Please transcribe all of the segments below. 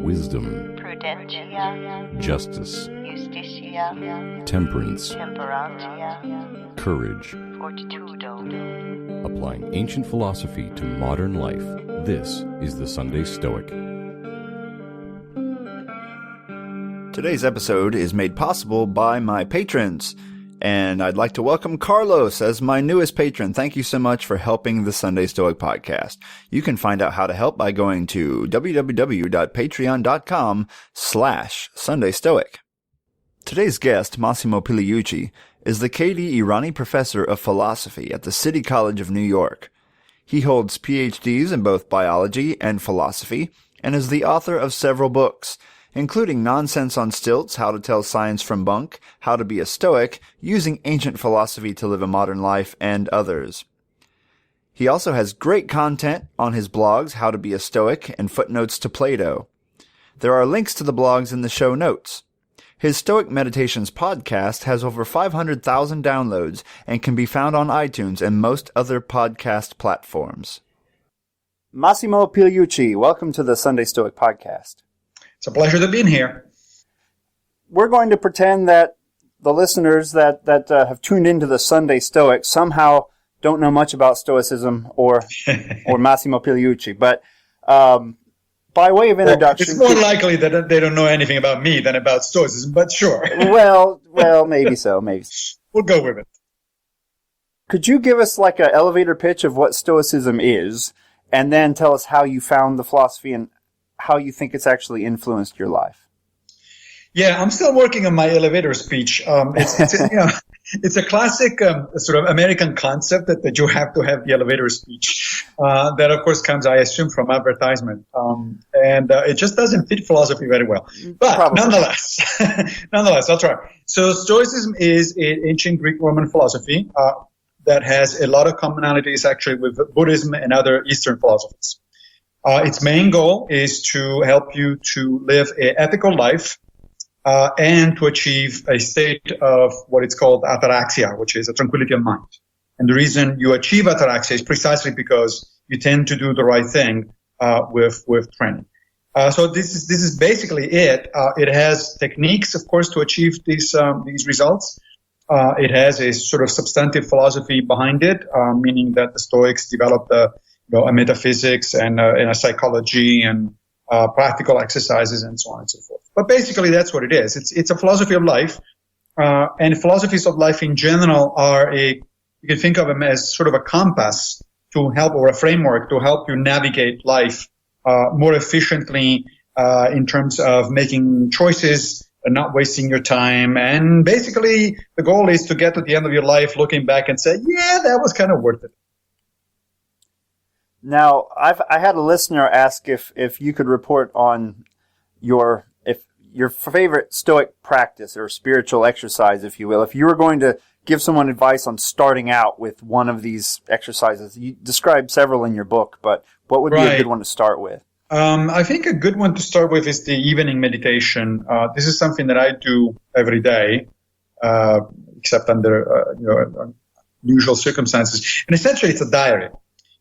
wisdom, prudentia, justice, justitia, temperance, temperantia, courage. fortitudo. Applying ancient philosophy to modern life, this is the Sunday Stoic. Today's episode is made possible by my patrons, and I'd like to welcome Carlos as my newest patron. Thank you so much for helping the Sunday Stoic podcast. You can find out how to help by going to www.patreon.com/SundayStoic. Today's guest, Massimo Pigliucci, is the K.D. Irani Professor of Philosophy at the City College of New York. He holds PhDs in both biology and philosophy, and is the author of several books, including Nonsense on Stilts, How to Tell Science from Bunk, How to Be a Stoic, Using Ancient Philosophy to Live a Modern Life, and others. He also has great content on his blogs, How to Be a Stoic, and Footnotes to Plato. There are links to the blogs in the show notes. His Stoic Meditations podcast has over 500,000 downloads and can be found on iTunes and most other podcast platforms. Massimo Pigliucci, welcome to the Sunday Stoic podcast. It's a pleasure to be here. We're going to pretend that the listeners that have tuned into the Sunday Stoic somehow don't know much about Stoicism or Massimo Pigliucci, but by way of introduction... It's more likely that they don't know anything about me than about Stoicism, but sure. Well, maybe so, maybe. We'll go with it. Could you give us like an elevator pitch of what Stoicism is, and then tell us how you found the philosophy and how you think it's actually influenced your life? Yeah, I'm still working on my elevator speech. It's a classic sort of American concept that you have to have the elevator speech. That, of course, comes, I assume, from advertisement. And it just doesn't fit philosophy very well. But Probably. nonetheless, I'll try. So Stoicism is an ancient Greek-Roman philosophy that has a lot of commonalities, actually, with Buddhism and other Eastern philosophies. Its main goal is to help you to live an ethical life and to achieve a state of what is called ataraxia, which is a tranquility of mind. And the reason you achieve ataraxia is precisely because you tend to do the right thing with training. So this is basically it. It has techniques, of course, to achieve these results. It has a sort of substantive philosophy behind it, meaning that the Stoics developed a metaphysics and a psychology and practical exercises and so on and so forth. But basically, that's what it is. It's a philosophy of life, and philosophies of life in general you can think of them as sort of a compass to help, or a framework to help you navigate life more efficiently in terms of making choices and not wasting your time. And basically, the goal is to get to the end of your life looking back and say, yeah, that was kind of worth it. Now, I had a listener ask if you could report on your favorite Stoic practice or spiritual exercise, if you will. If you were going to give someone advice on starting out with one of these exercises, you described several in your book, but what would be a good one to start with? I think a good one to start with is the evening meditation. This is something that I do every day, except under unusual circumstances. And essentially, it's a diary.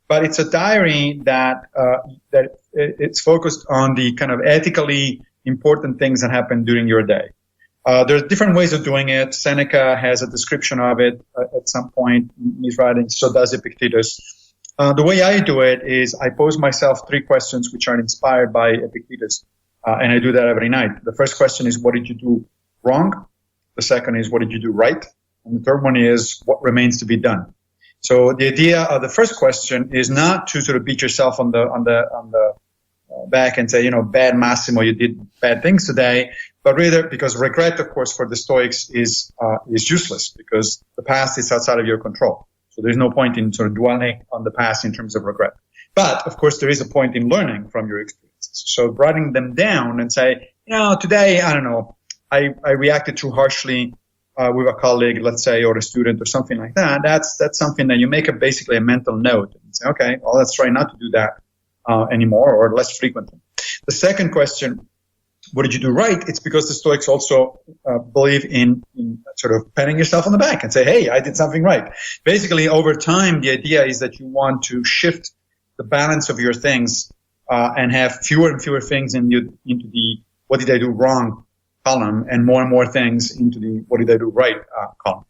But it's a diary that it's focused on the kind of ethically important things that happen during your day. There's different ways of doing it. Seneca has a description of it at some point in his writings. So does Epictetus. The way I do it is I pose myself 3 questions which are inspired by Epictetus, and I do that every night. The first question is, what did you do wrong? The second is, what did you do right? And the third one is, what remains to be done? So the idea of the first question is not to sort of beat yourself on the back and say, bad Massimo, you did bad things today, but rather because regret, of course, for the Stoics is useless because the past is outside of your control. So there's no point in sort of dwelling on the past in terms of regret. But of course, there is a point in learning from your experiences. So writing them down and say, today, I don't know, I reacted too harshly with a colleague, let's say, or a student or something like that. That's something that you make basically a mental note and say, okay, well, let's try not to do that anymore or less frequently. The second question, what did you do right? It's because the Stoics also believe in sort of patting yourself on the back and say, hey, I did something right. Basically, over time, the idea is that you want to shift the balance of your things and have fewer and fewer things into the what did I do wrong column, and more things into the what did I do right column.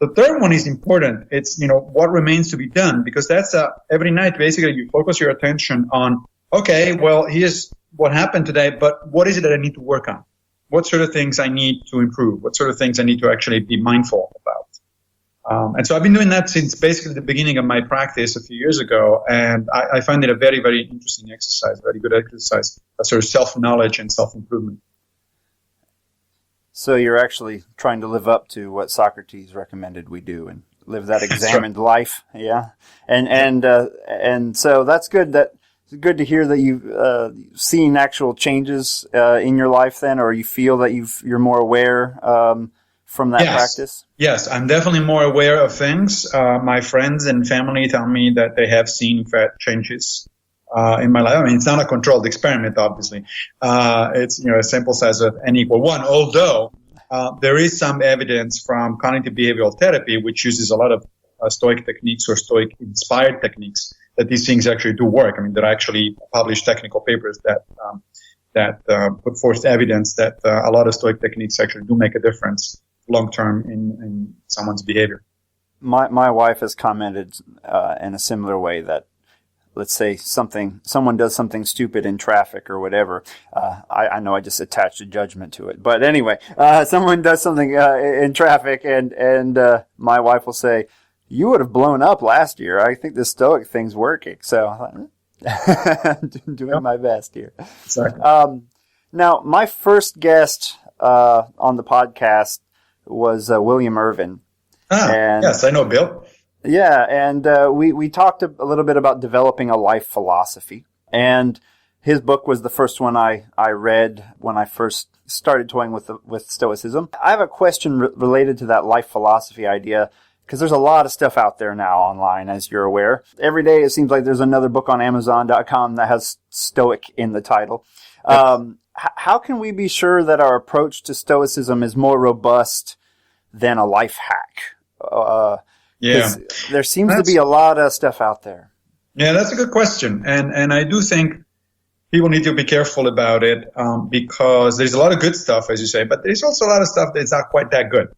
The third one is important. It's, what remains to be done, because that's every night basically you focus your attention on, okay, well, here's what happened today, but what is it that I need to work on? What sort of things I need to improve? What sort of things I need to actually be mindful about? And so I've been doing that since basically the beginning of my practice a few years ago, and I find it a very, very interesting exercise, very good exercise, a sort of self-knowledge and self-improvement. So you're actually trying to live up to what Socrates recommended we do and live that examined life, yeah. And so that's good. It's good to hear that you've seen actual changes in your life then, or you feel that you're more aware from that practice. Yes, I'm definitely more aware of things. My friends and family tell me that they have seen changes in my life. I mean, it's not a controlled experiment, obviously. It's, a sample size of n equal 1, although there is some evidence from cognitive behavioral therapy, which uses a lot of Stoic techniques or Stoic-inspired techniques, that these things actually do work. I mean, there are actually published technical papers that put forth evidence that a lot of Stoic techniques actually do make a difference long-term in someone's behavior. My wife has commented in a similar way that, let's say someone does something stupid in traffic or whatever. I know I just attached a judgment to it, but anyway, someone does something in traffic, and my wife will say, "You would have blown up last year. I think the Stoic thing's working." So I'm doing my best here. Exactly. Now, my first guest on the podcast was William Irvin. Yes, I know Bill. Yeah, and we talked a little bit about developing a life philosophy, and his book was the first one I read when I first started toying with Stoicism. I have a question related to that life philosophy idea, because there's a lot of stuff out there now online, as you're aware. Every day it seems like there's another book on Amazon.com that has Stoic in the title. How can we be sure that our approach to Stoicism is more robust than a life hack? There seems to be a lot of stuff out there. Yeah, that's a good question. And I do think people need to be careful about it, because there's a lot of good stuff, as you say, but there's also a lot of stuff that's not quite that good.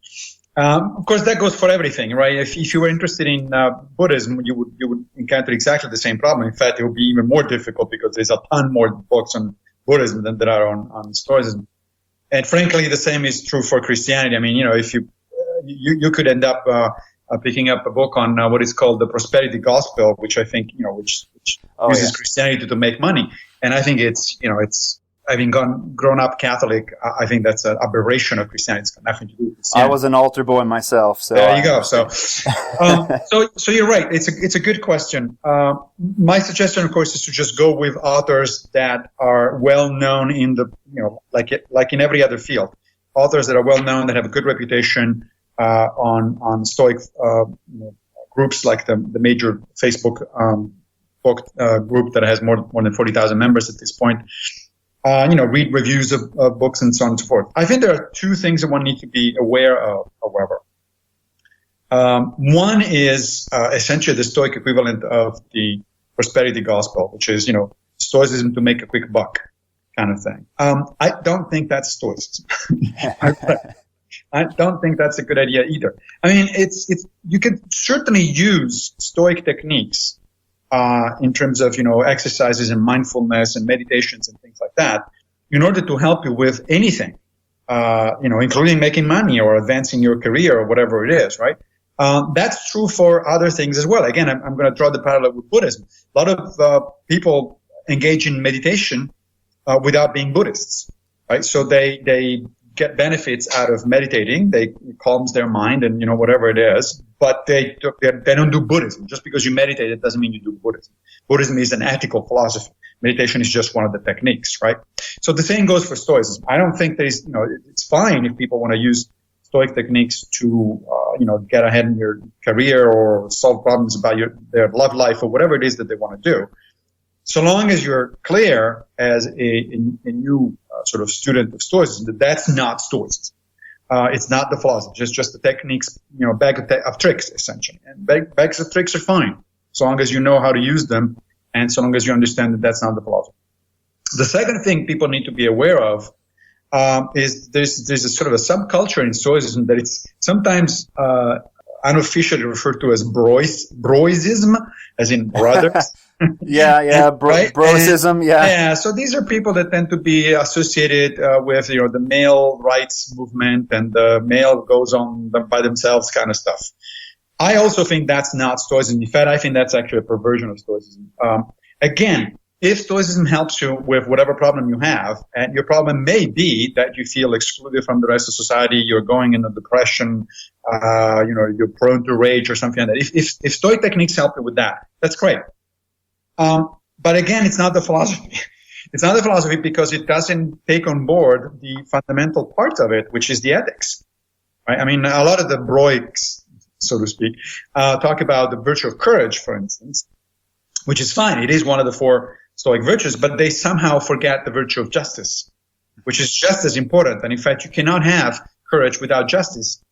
Of course, that goes for everything, right? If you were interested in Buddhism, you would encounter exactly the same problem. In fact, it would be even more difficult, because there's a ton more books on Buddhism than there are on Stoicism. And frankly, the same is true for Christianity. I mean, if you could end up picking up a book on what is called the prosperity gospel, which I think, which uses Christianity to make money. And I think it's having grown up Catholic, I think that's an aberration of Christianity. It's got nothing to do with Christianity. I was an altar boy myself, so there you go. So you're right. It's a good question. My suggestion, of course, is to just go with authors that are well known in the, like in every other field, authors that are well known, that have a good reputation on Stoic groups, like the major Facebook book group that has more than 40,000 members at this point. Read reviews of books and so on and so forth. I think there are two things that one needs to be aware of, however. One is essentially the Stoic equivalent of the prosperity gospel, which is, Stoicism to make a quick buck kind of thing. I don't think that's Stoicism. I don't think that's a good idea either. I mean, you could certainly use Stoic techniques in terms of, exercises and mindfulness and meditations and things like that, in order to help you with anything, including making money or advancing your career or whatever it is, right? That's true for other things as well. Again, I'm going to draw the parallel with Buddhism. A lot of people engage in meditation without being Buddhists, right? So they get benefits out of meditating. It calms their mind and, whatever it is, but they don't do Buddhism. Just because you meditate, it doesn't mean you do Buddhism. Buddhism is an ethical philosophy. Meditation is just one of the techniques, right? So the same goes for Stoicism. I don't think it's fine if people want to use Stoic techniques to, get ahead in your career or solve problems about their love life or whatever it is that they want to do. So long as you're clear as a new sort of student of Stoicism, that's not Stoicism. It's not the philosophy. It's just the techniques, bag of tricks, essentially. And bags of tricks are fine, so long as you know how to use them and so long as you understand that that's not the philosophy. The second thing people need to be aware of is there's a sort of a subculture in Stoicism that it's sometimes unofficially referred to as broisism, as in brothers. Right? Broisism, Yeah, so these are people that tend to be associated with, the male rights movement and the male goes on by themselves kind of stuff. I also think that's not Stoicism. In fact, I think that's actually a perversion of Stoicism. Again, if Stoicism helps you with whatever problem you have, and your problem may be that you feel excluded from the rest of society, you're going into depression, you're prone to rage or something like that. If Stoic techniques help you with that, that's great. But again, it's not the philosophy. It's not the philosophy because it doesn't take on board the fundamental part of it, which is the ethics. Right? I mean, a lot of the Broics, so to speak, talk about the virtue of courage, for instance, which is fine. It is one of the 4 Stoic virtues, but they somehow forget the virtue of justice, which is just as important. And in fact, you cannot have courage without justice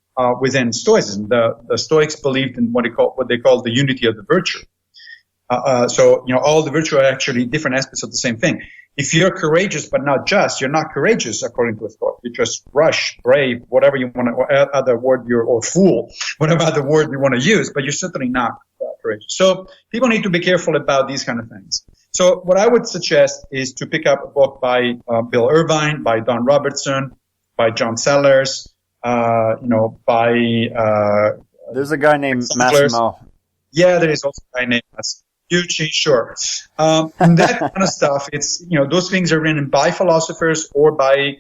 within Stoicism. The Stoics believed in what they call the unity of the virtue. So all the virtue are actually different aspects of the same thing. If you're courageous but not just, you're not courageous according to a Stoic. You're just rush, brave, whatever you want to, other word or fool, whatever other word you want to use, but you're certainly not courageous. So people need to be careful about these kind of things. So what I would suggest is to pick up a book by Bill Irvine, by Don Robertson, by John Sellers, by there's a guy named Massimo. Yeah, there is also a guy named Massimo Pigliucci, sure. And that kind of stuff, it's, those things are written by philosophers or by,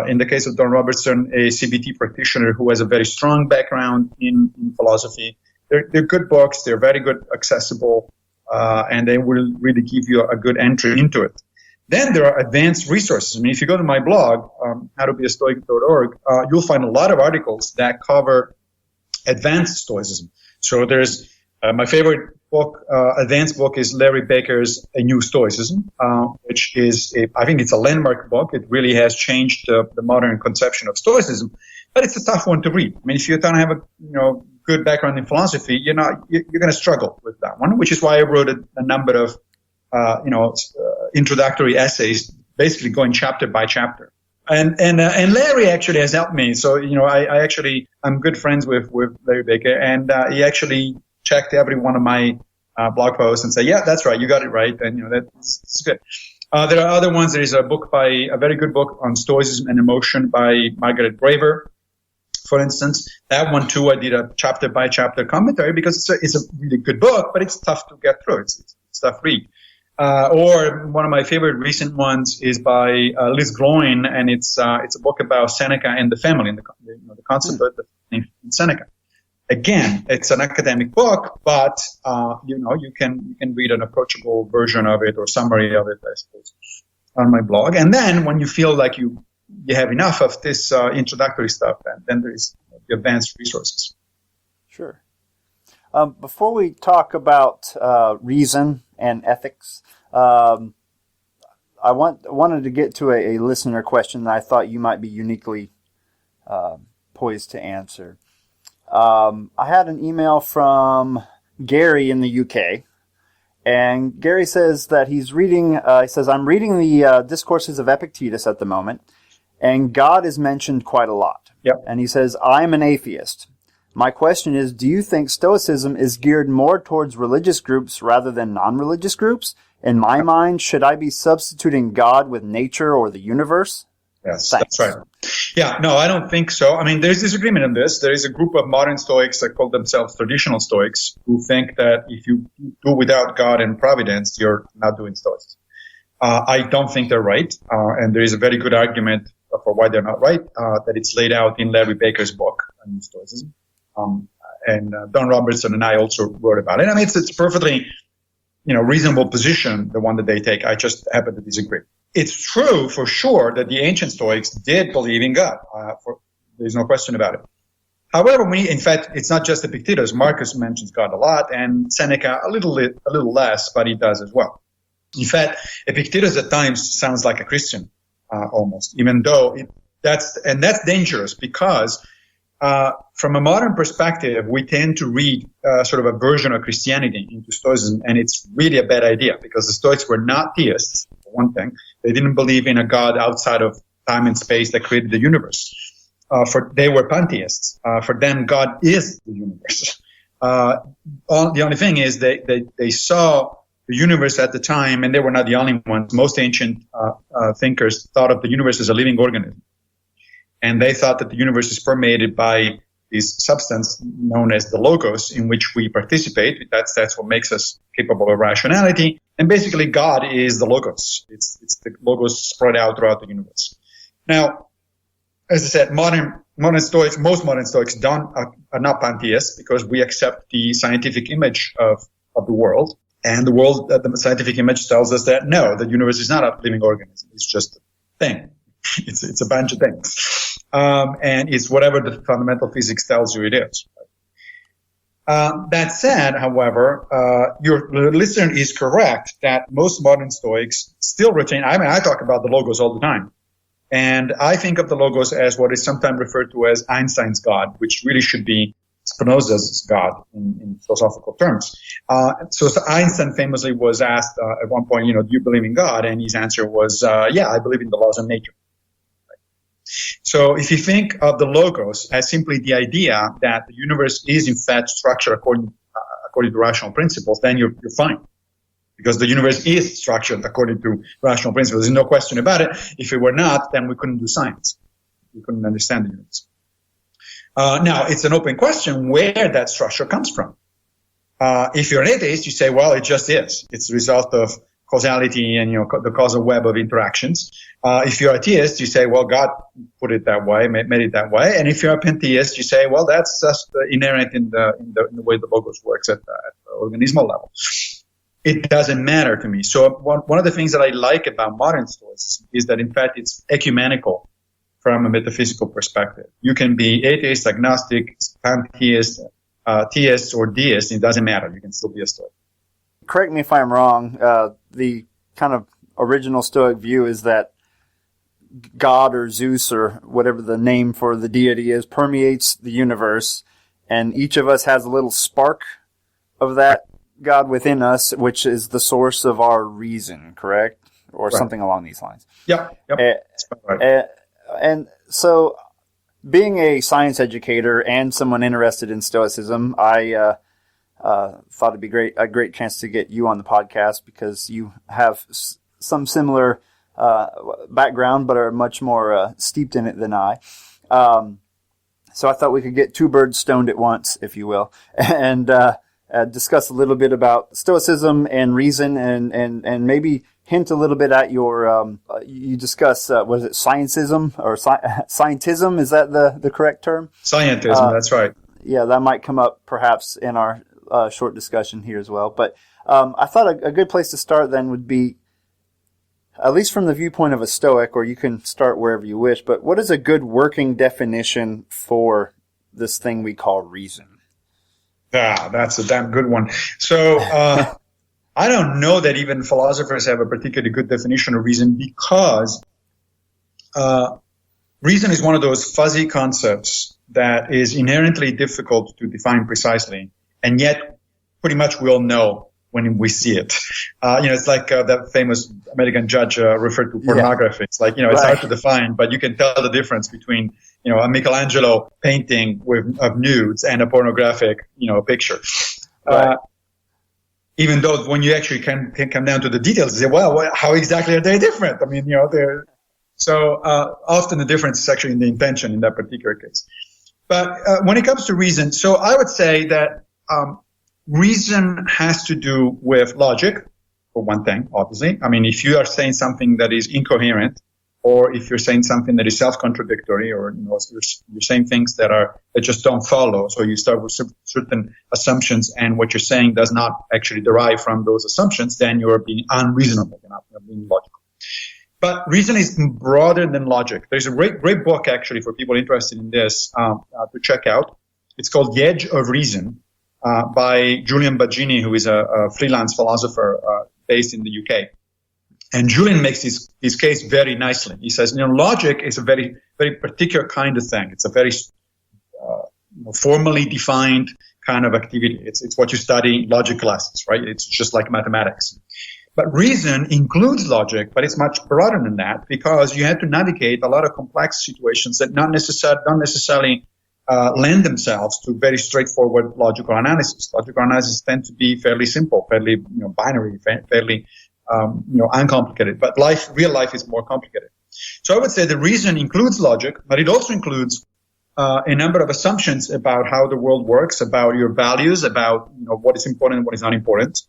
in the case of Don Robertson, a CBT practitioner who has a very strong background in philosophy. They're good books. They're very good, accessible. And they will really give you a good entry into it. Then there are advanced resources. I mean, if you go to my blog, howtobeastoic.org, you'll find a lot of articles that cover advanced Stoicism. So there's my favorite book, advanced book, is Larry Baker's A New Stoicism, which is, I think it's a landmark book. It really has changed the modern conception of Stoicism, but it's a tough one to read. I mean, if you don't have a good background in philosophy, you're going to struggle with that one, which is why I wrote a number of introductory essays, basically going chapter by chapter. And Larry actually has helped me. So I'm good friends with Larry Baker, and he actually checked every one of my blog posts and said, yeah, that's right, you got it right, and that's good. There are other ones. There is a very good book on Stoicism and Emotion by Margaret Graver, for instance. That one too, I did a chapter by chapter commentary because it's a really good book, but it's tough to get through. It's tough read. Or one of my favorite recent ones is by Liz Groin, and it's a book about Seneca and the family, and the concept of the family in Seneca. Again, it's an academic book, but you can read an approachable version of it or summary of it, I suppose, on my blog. And then when you feel like you have enough of this introductory stuff, then there is the advanced resources. Sure. Before we talk about reason and ethics, I wanted to get to a listener question that I thought you might be uniquely poised to answer. I had an email from Gary in the UK, and Gary says that he's reading, I'm reading the Discourses of Epictetus at the moment, and God is mentioned quite a lot. Yep. And he says, I'm an atheist. My question is, do you think Stoicism is geared more towards religious groups rather than non-religious groups? In my mind, should I be substituting God with nature or the universe? Yes, Thanks. That's right. Yeah, no, I don't think so. I mean, there's disagreement on this. There is a group of modern Stoics that call themselves traditional Stoics who think that if you do without God and providence, you're not doing Stoicism. I don't think they're right. And there is a very good argument for why they're not right, that it's laid out in Larry Baker's book on Stoicism. And Don Robertson and I also wrote about it. I mean, it's a perfectly, reasonable position, the one that they take. I just happen to disagree. It's true for sure that the ancient Stoics did believe in God. There's no question about it. However, in fact, it's not just Epictetus. Marcus mentions God a lot, and Seneca a little less, but he does as well. In fact, Epictetus at times sounds like a Christian, almost, even though that's dangerous because from a modern perspective, we tend to read sort of a version of Christianity into Stoicism, and it's really a bad idea because the Stoics were not theists, for one thing. They didn't believe in a God outside of time and space that created the universe. They were pantheists. For them, God is the universe. The only thing is they saw the universe at the time, and they were not the only ones. Most ancient thinkers thought of the universe as a living organism. And they thought that the universe is permeated by this substance known as the logos, in which we participate. That's what makes us capable of rationality. And basically, God is the logos. It's the logos spread out throughout the universe. Now, as I said, most modern Stoics are not pantheists because we accept the scientific image of the world. And the scientific image tells us that no, the universe is not a living organism. It's just a thing. It's a bunch of things. And it's whatever the fundamental physics tells you it is. That said, however, your listener is correct that most modern Stoics still retain, I talk about the logos all the time. And I think of the logos as what is sometimes referred to as Einstein's God, which really should be Spinoza's God in philosophical terms. So Einstein famously was asked at one point, do you believe in God? And his answer was, yeah, I believe in the laws of nature. So if you think of the logos as simply the idea that the universe is in fact structured according to rational principles, then you're fine. Because the universe is structured according to rational principles. There's no question about it. If it were not, then we couldn't do science. We couldn't understand the universe. Now, it's an open question where that structure comes from. If you're an atheist, you say, well, it just is. It's the result of causality and, the causal web of interactions. If you're a theist, you say, well, God put it that way, made it that way. And if you're a pantheist, you say, well, that's just inherent in the way the logos works at the organismal level. It doesn't matter to me. So one of the things that I like about modern Stoicism is that, in fact, it's ecumenical from a metaphysical perspective. You can be atheist, agnostic, pantheist, theist, or deist. It doesn't matter. You can still be a Stoic. Correct me if I'm wrong. The kind of original Stoic view is that God or Zeus or whatever the name for the deity is permeates the universe, and each of us has a little spark of that God within us, which is the source of our reason, correct? Or right. Something along these lines. Yep. And so, being a science educator and someone interested in Stoicism, I thought it'd be a great chance to get you on the podcast because you have some similar background, but are much more steeped in it than I. So I thought we could get two birds stoned at once, if you will, and discuss a little bit about Stoicism and reason, and maybe hint a little bit at your, you discuss, what is it, Scientism or Scientism? Is that the correct term? Scientism, that's right. Yeah, that might come up perhaps in our short discussion here as well. But I thought a good place to start then would be, at least from the viewpoint of a Stoic, or you can start wherever you wish, but what is a good working definition for this thing we call reason? Yeah, that's a damn good one. So I don't know that even philosophers have a particularly good definition of reason because reason is one of those fuzzy concepts that is inherently difficult to define precisely, and yet pretty much we all know when we see it. It's like that famous American judge referred to pornography. Yeah. It's like, it's hard to define, but you can tell the difference between, a Michelangelo painting of nudes and a pornographic, picture. Right. Even though when you actually can come down to the details, you say, well, how exactly are they different? I mean, they're so often the difference is actually in the intention in that particular case. But when it comes to reason, so I would say that reason has to do with logic, for one thing, obviously. I mean, if you are saying something that is incoherent, or if you're saying something that is self-contradictory, or you're saying things that just don't follow, so you start with certain assumptions, and what you're saying does not actually derive from those assumptions, then you're being unreasonable, you're not being logical. But reason is broader than logic. There's a great book actually for people interested in this to check out. It's called The Edge of Reason. By Julian Baggini, who is a freelance philosopher based in the UK. And Julian makes his case very nicely. He says, logic is a very, very particular kind of thing. It's a very formally defined kind of activity. It's what you study in logic classes, right? It's just like mathematics. But reason includes logic, but it's much broader than that because you have to navigate a lot of complex situations that don't necessarily lend themselves to very straightforward logical analysis. Logical analysis tend to be fairly simple, fairly binary, fairly uncomplicated. But real life is more complicated. So I would say the reason includes logic, but it also includes a number of assumptions about how the world works, about your values, about what is important and what is not important.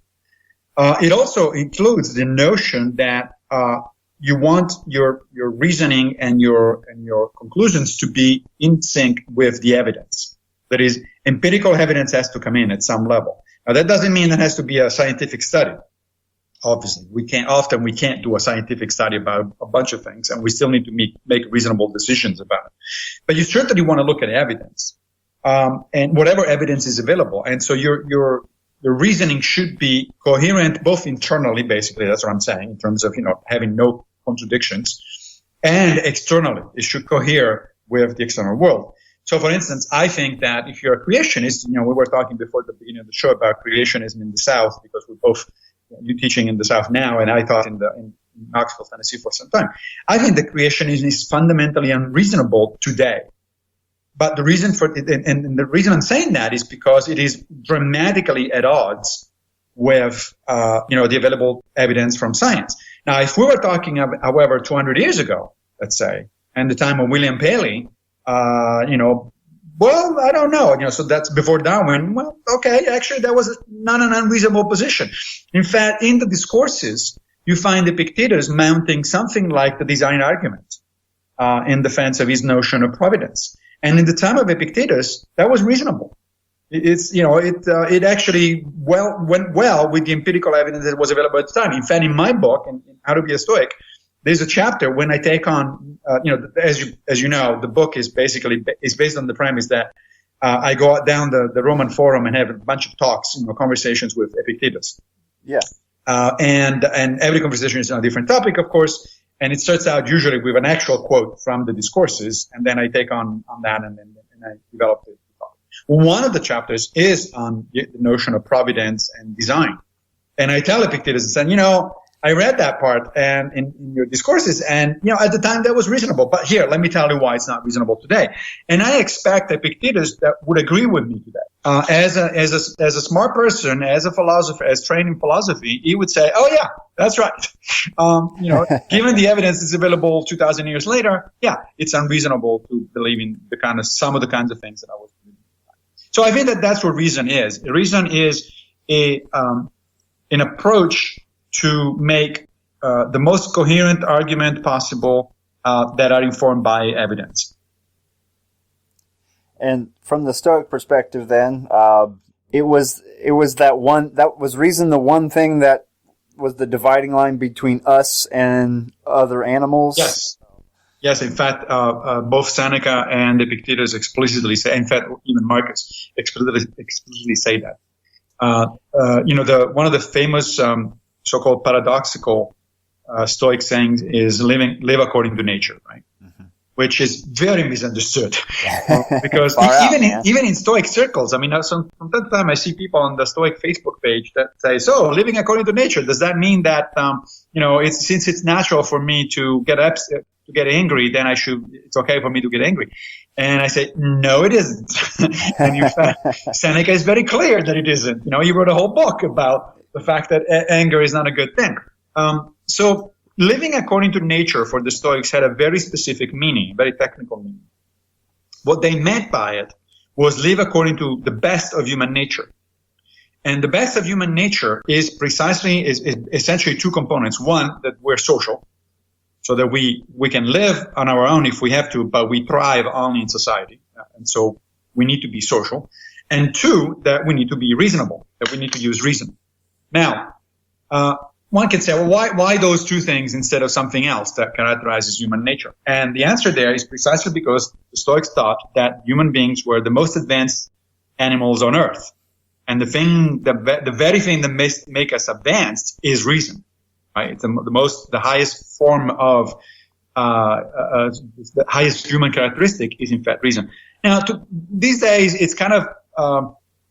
It also includes the notion that you want your reasoning and your conclusions to be in sync with the evidence. That is, empirical evidence has to come in at some level. Now, that doesn't mean it has to be a scientific study. Obviously, we can't do a scientific study about a bunch of things, and we still need to make reasonable decisions about it. But you certainly want to look at evidence, and whatever evidence is available. And so your reasoning should be coherent both internally, basically, that's what I'm saying, in terms of, having no contradictions, and externally. It should cohere with the external world. So, for instance, I think that if you're a creationist, we were talking before the beginning of the show about creationism in the South, because we're both, you teaching in the South now, and I taught in Knoxville, Tennessee for some time. I think that creationism is fundamentally unreasonable today. But the reason for it, and the reason I'm saying that is because it is dramatically at odds with, the available evidence from science. Now, if we were talking, however, 200 years ago, let's say, and the time of William Paley, well, I don't know, so that's before Darwin. Well, okay, actually, that was not an unreasonable position. In fact, in the discourses, you find Epictetus mounting something like the design argument, in defense of his notion of providence. And in the time of Epictetus, that was reasonable. It actually went well with the empirical evidence that was available at the time. In fact, in my book, in How to Be a Stoic, there's a chapter when I take on, as you know, the book is based on the premise that I go down the Roman Forum and have a bunch of talks, conversations with Epictetus. Yeah. And every conversation is on a different topic, of course. And it starts out usually with an actual quote from the discourses, and then I take on that and I develop the topic. One of the chapters is on the notion of providence and design. And I tell Epictetus, and I read that part and in your discourses, and at the time that was reasonable. But here, let me tell you why it's not reasonable today. And I expect Epictetus that would agree with me today. As a smart person, as a philosopher, as trained in philosophy, he would say, "Oh yeah, that's right." Given the evidence that's available 2,000 years later, yeah, it's unreasonable to believe in some of the kinds of things that I was believing. So I think that that's what reason is. Reason is an approach to make the most coherent argument possible that are informed by evidence. And from the Stoic perspective, then, it was reason the one thing that was the dividing line between us and other animals. Yes. In fact, both Seneca and Epictetus explicitly say. In fact, even Marcus explicitly say that. One of the famous so-called paradoxical Stoic sayings is live according to nature, right? Mm-hmm. Which is very misunderstood because even in Stoic circles, from time to time I see people on the Stoic Facebook page that say, "So, living according to nature, does that mean that since it's natural for me to get angry, then it's okay for me to get angry?" And I say, no, it isn't. And in fact, Seneca is very clear that it isn't. He wrote a whole book about the fact that anger is not a good thing. So living according to nature for the Stoics had a very specific meaning, very technical meaning. What they meant by it was live according to the best of human nature. And the best of human nature is essentially two components. One, that we're social, so that we can live on our own if we have to, but we thrive only in society. And so we need to be social. And two, that we need to be reasonable, that we need to use reason. Now, one can say, well, why those two things instead of something else that characterizes human nature? And the answer there is precisely because the Stoics thought that human beings were the most advanced animals on earth. And the very thing that make us advanced is reason, right? It's the highest form of the highest human characteristic is in fact reason. Now, these days, it's kind of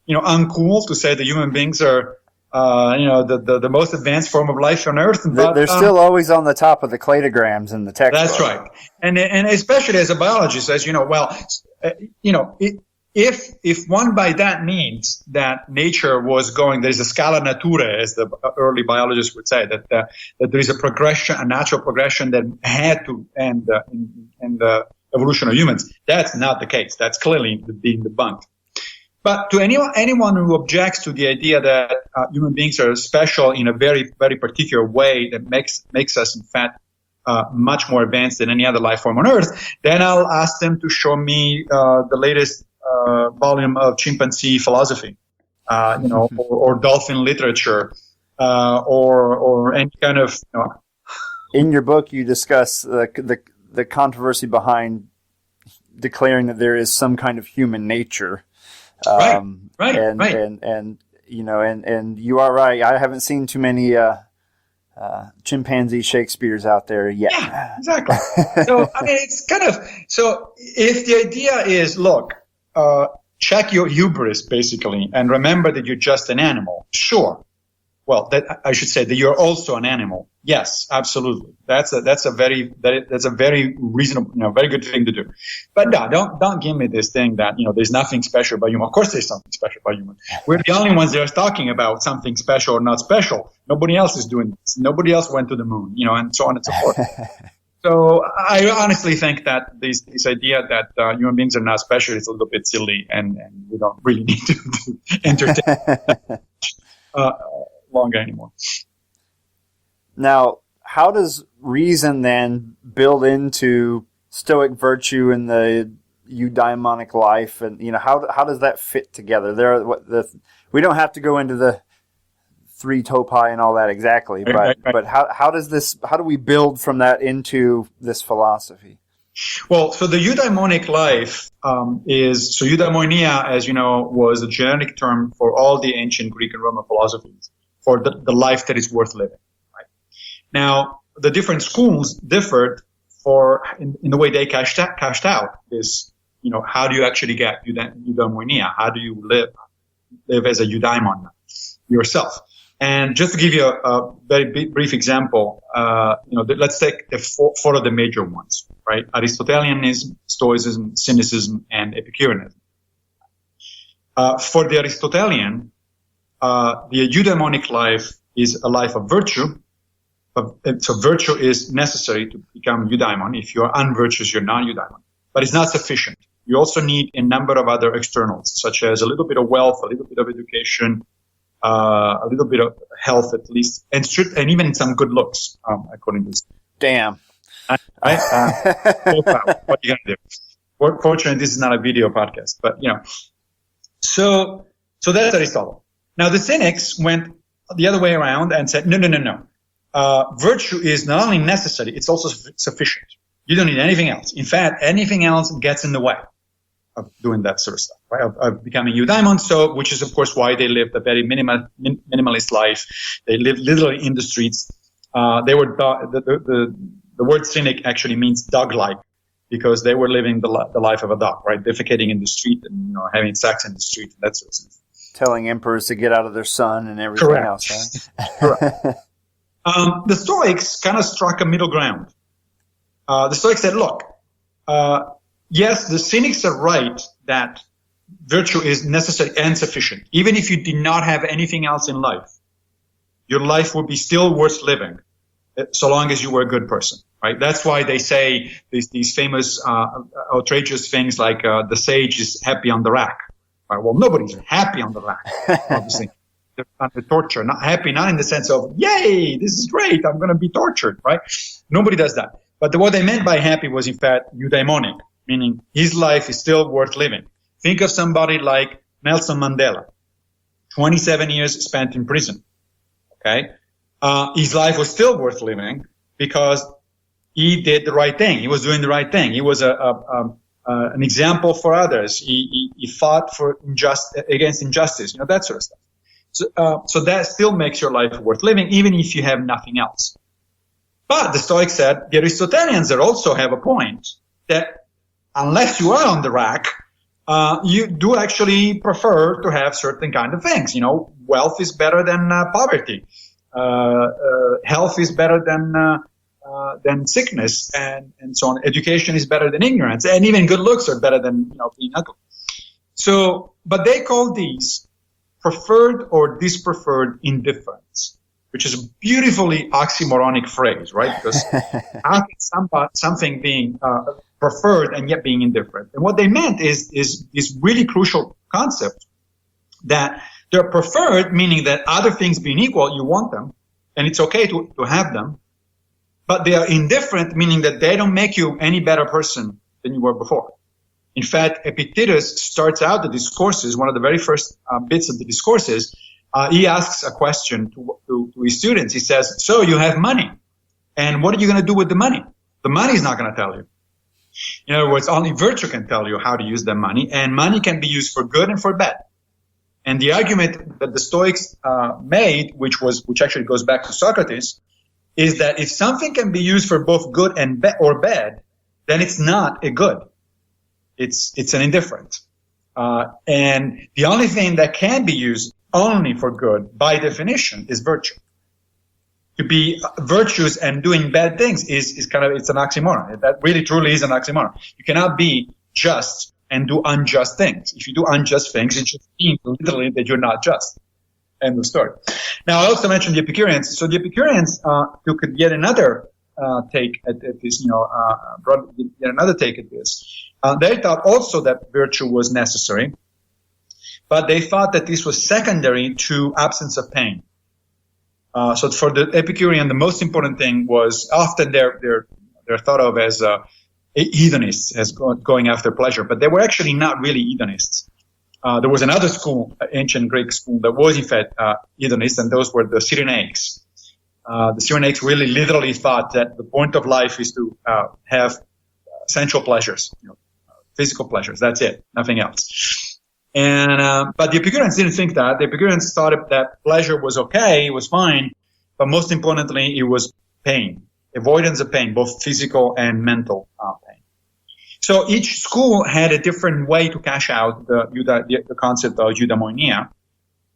uncool to say that human beings are the most advanced form of life on Earth. But they're still always on the top of the cladograms in the textbook. That's right, and especially as a biologist, as you know, if one by that means that nature was going, there is a scala naturae, as the early biologists would say, that there is a progression, a natural progression that had to end in the evolution of humans. That's not the case. That's clearly being debunked. But to anyone who objects to the idea that human beings are special in a very, very particular way that makes us, in fact, much more advanced than any other life form on Earth, then I'll ask them to show me the latest volume of chimpanzee philosophy, or dolphin literature, or any kind of. In your book, you discuss the controversy behind declaring that there is some kind of human nature. Right. And you are right. I haven't seen too many chimpanzee Shakespeares out there yet. Yeah, exactly. So it's kind of if the idea is, look, check your hubris basically, and remember that you're just an animal. Sure. Well, that I should say that you're also an animal. Yes, absolutely. That's a very reasonable, very good thing to do. But no, don't give me this thing that, there's nothing special about human. Of course there's something special about human. We're the only ones that are talking about something special or not special. Nobody else is doing this. Nobody else went to the moon, and so on and so forth. So I honestly think that this idea that human beings are not special is a little bit silly, and we don't really need to entertain longer anymore. Now, how does reason then build into Stoic virtue and the eudaimonic life, and how does that fit together? We don't have to go into the three topi and all that exactly, but how do we build from that into this philosophy? Well, so the eudaimonic life eudaimonia, as you know, was a generic term for all the ancient Greek and Roman philosophies for the life that is worth living. Right? Now, the different schools differed in the way they cashed out this. How do you actually get eudaimonia? How do you live as a eudaimon yourself? And just to give you a very brief example, let's take the four of the major ones, right? Aristotelianism, Stoicism, Cynicism, and Epicureanism. For the Aristotelian, the eudaimonic life is a life of virtue. So virtue is necessary to become eudaimon. If you're unvirtuous, you're not eudaimon. But it's not sufficient. You also need a number of other externals, such as a little bit of wealth, a little bit of education, a little bit of health at least, and even some good looks, according to this. Damn. What are you going to do? Fortunately, this is not a video podcast, but, So that's Aristotle. Now, the Cynics went the other way around and said, no. Virtue is not only necessary, it's also sufficient. You don't need anything else. In fact, anything else gets in the way of doing that sort of stuff, right? Of becoming eudaimon. So, which is of course why they lived a very minimalist life. They lived literally in the streets. They were the word cynic actually means dog-like, because they were living the life of a dog, right? Defecating in the street and having sex in the street and that sort of stuff. Telling emperors to get out of their sun and everything Correct. else, right? Correct. The Stoics kind of struck a middle ground. The Stoics said, look, yes, the Cynics are right that virtue is necessary and sufficient. Even if you did not have anything else in life, your life would be still worth living, so long as you were a good person, right? That's why they say these famous, outrageous things like, the sage is happy on the rack. Right? Well, nobody's happy on the rack, obviously. They're under torture, not happy, not in the sense of, yay, this is great, I'm going to be tortured, right? Nobody does that. But what they meant by happy was, in fact, eudaimonic, meaning his life is still worth living. Think of somebody like Nelson Mandela, 27 years spent in prison, okay? His life was still worth living because he did the right thing. He was doing the right thing. He was an example for others. He fought against injustice, that sort of stuff. So that still makes your life worth living, even if you have nothing else. But the Stoics said the Aristotelians also have a point that unless you are on the rack, you do actually prefer to have certain kind of things. You know, wealth is better than poverty. Health is better than sickness, and so on. Education is better than ignorance, and even good looks are better than, you know, being ugly. So, but they call these preferred or dispreferred indifference, which is a beautifully oxymoronic phrase, right? Because how can something being preferred and yet being indifferent? And what they meant is this really crucial concept that they're preferred, meaning that other things being equal, you want them, and it's okay to have them. But they are indifferent, meaning that they don't make you any better person than you were before. In fact, Epictetus starts out the discourses, one of the very first bits of the discourses, he asks a question to his students. He says, so you have money, and what are you going to do with the money? The money is not going to tell you. In other words, only virtue can tell you how to use that money, and money can be used for good and for bad. And the argument that the Stoics made, which actually goes back to Socrates, is that if something can be used for both good and or bad, then it's not a good. It's an indifferent. And the only thing that can be used only for good, by definition, is virtue. To be virtuous and doing bad things is kind of, it's an oxymoron. That really truly is an oxymoron. You cannot be just and do unjust things. If you do unjust things, it just means literally that you're not just. End of story. Now, I also mentioned the Epicureans. So the Epicureans took yet another take at this, brought yet another take at this. They thought also that virtue was necessary, but they thought that this was secondary to absence of pain. So for the Epicurean, the most important thing was often they're thought of as hedonists, as going after pleasure, but they were actually not really hedonists. There was another school, ancient Greek school, that was in fact hedonist, and those were the Cyrenaics. The Cyrenaics really literally thought that the point of life is to have sensual pleasures, physical pleasures. That's it, nothing else. And but the Epicureans didn't think that. The Epicureans thought that pleasure was okay, it was fine, but most importantly, it was pain, avoidance of pain, both physical and mental pain. So each school had a different way to cash out the concept of eudaimonia.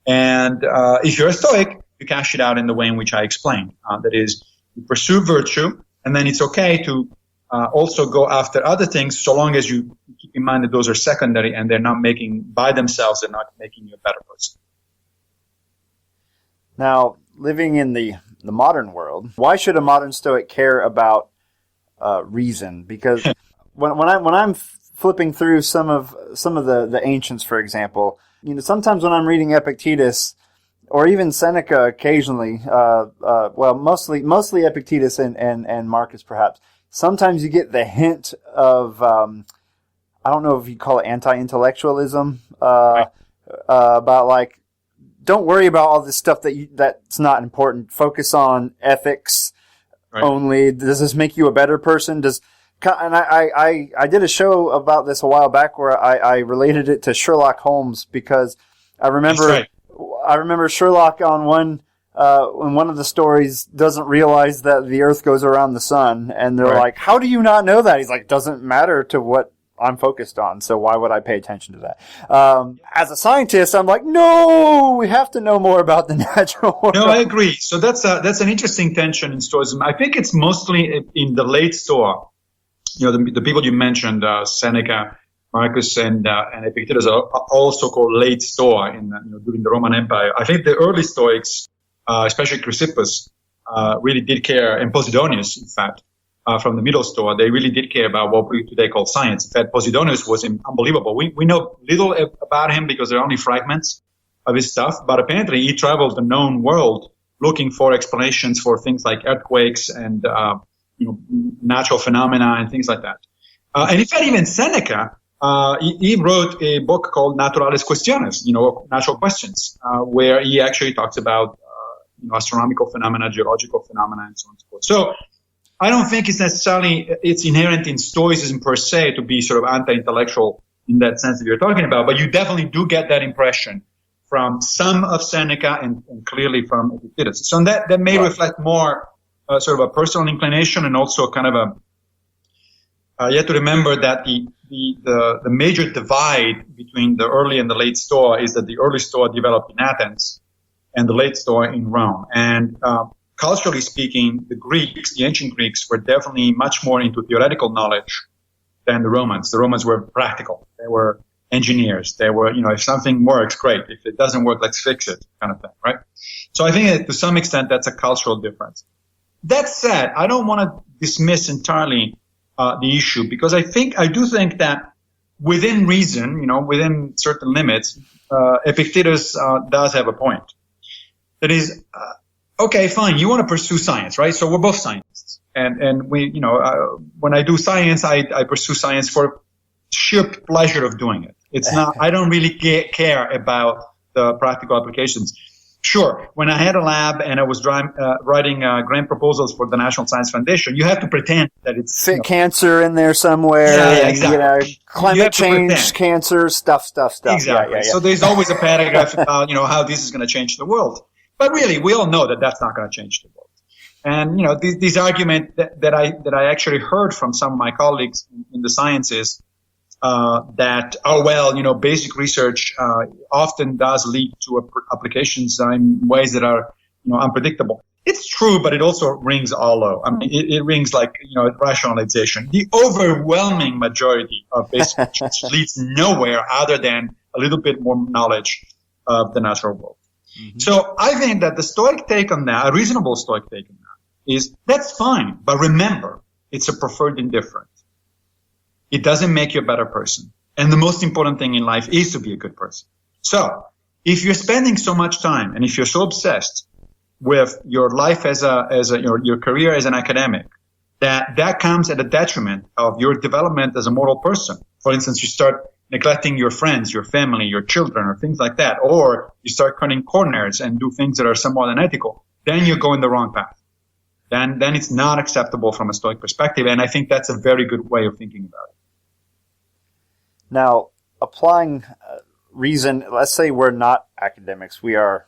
And if you're a Stoic, you cash it out in the way in which I explained. That is, you pursue virtue, and then it's okay to also go after other things, so long as you keep in mind that those are secondary and they're not making, by themselves, they're not making you a better person. Now, living in the modern world, why should a modern Stoic care about reason? Because when I'm flipping through some of the ancients, for example, sometimes when I'm reading Epictetus or even Seneca occasionally, mostly Epictetus and Marcus perhaps, sometimes you get the hint of I don't know if you call it anti-intellectualism, about like, don't worry about all this stuff that's not important. Focus on ethics only. Does this make you a better person? And I did a show about this a while back where I related it to Sherlock Holmes, because I remember Sherlock on one in one of the stories doesn't realize that the Earth goes around the sun, and they're like, "How do you not know that?" He's like, "Doesn't matter to what I'm focused on, so why would I pay attention to that?" As a scientist, I'm like, no, we have to know more about the natural world. No, I agree. So that's an interesting tension in Stoicism. I think it's mostly in the late Stoa. The people you mentioned, Seneca, Marcus, and Epictetus are also called late Stoa during the Roman Empire. I think the early Stoics, especially Chrysippus, really did care, and Posidonius, in fact, from the middle Stoa, they really did care about what we today call science. In fact, Posidonius was unbelievable. We know little about him because there are only fragments of his stuff, but apparently he traveled the known world looking for explanations for things like earthquakes and natural phenomena and things like that. And in fact, even Seneca, he wrote a book called Naturalis Questiones, natural questions, where he actually talks about astronomical phenomena, geological phenomena, and so on and so forth. So I don't think it's inherent in Stoicism per se to be sort of anti-intellectual in that sense that you're talking about, but you definitely do get that impression from some of Seneca and clearly from Epictetus. So that may reflect more sort of a personal inclination and also kind of you have to remember that the major divide between the early and the late Stoa is that the early Stoa developed in Athens and the late Stoa in Rome. And culturally speaking, the Greeks, the ancient Greeks, were definitely much more into theoretical knowledge than the Romans. The Romans were practical. They were engineers. They were, if something works, great. If it doesn't work, let's fix it, kind of thing, right? So I think that to some extent that's a cultural difference. That said, I don't want to dismiss entirely the issue, because I do think that within reason, within certain limits, Epictetus does have a point. That is, okay, fine, you want to pursue science, right? So we're both scientists, and we, when I do science, I pursue science for sheer pleasure of doing it. It's not, I don't really care about the practical applications. Sure, when I had a lab and I was writing grant proposals for the National Science Foundation, you have to pretend that it's fit cancer in there somewhere. Yeah, exactly. Climate change, cancer, stuff. Exactly. Yeah. So there's always a paragraph about how this is going to change the world. But really, we all know that that's not going to change the world. And these arguments that I actually heard from some of my colleagues in the sciences. That basic research often does lead to applications in ways that are unpredictable. It's true, but it also rings hollow. I mean, it rings like rationalization. The overwhelming majority of basic research leads nowhere other than a little bit more knowledge of the natural world. Mm-hmm. So I think that the Stoic take on that, a reasonable Stoic take on that, is that's fine, but remember, it's a preferred indifference. It doesn't make you a better person. And the most important thing in life is to be a good person. So if you're spending so much time and if you're so obsessed with your life as your career as an academic, that comes at a detriment of your development as a moral person. For instance, you start neglecting your friends, your family, your children, or things like that, or you start cutting corners and do things that are somewhat unethical, then you're going the wrong path. Then it's not acceptable from a Stoic perspective, and I think that's a very good way of thinking about it. Now, applying reason, let's say we're not academics. We are,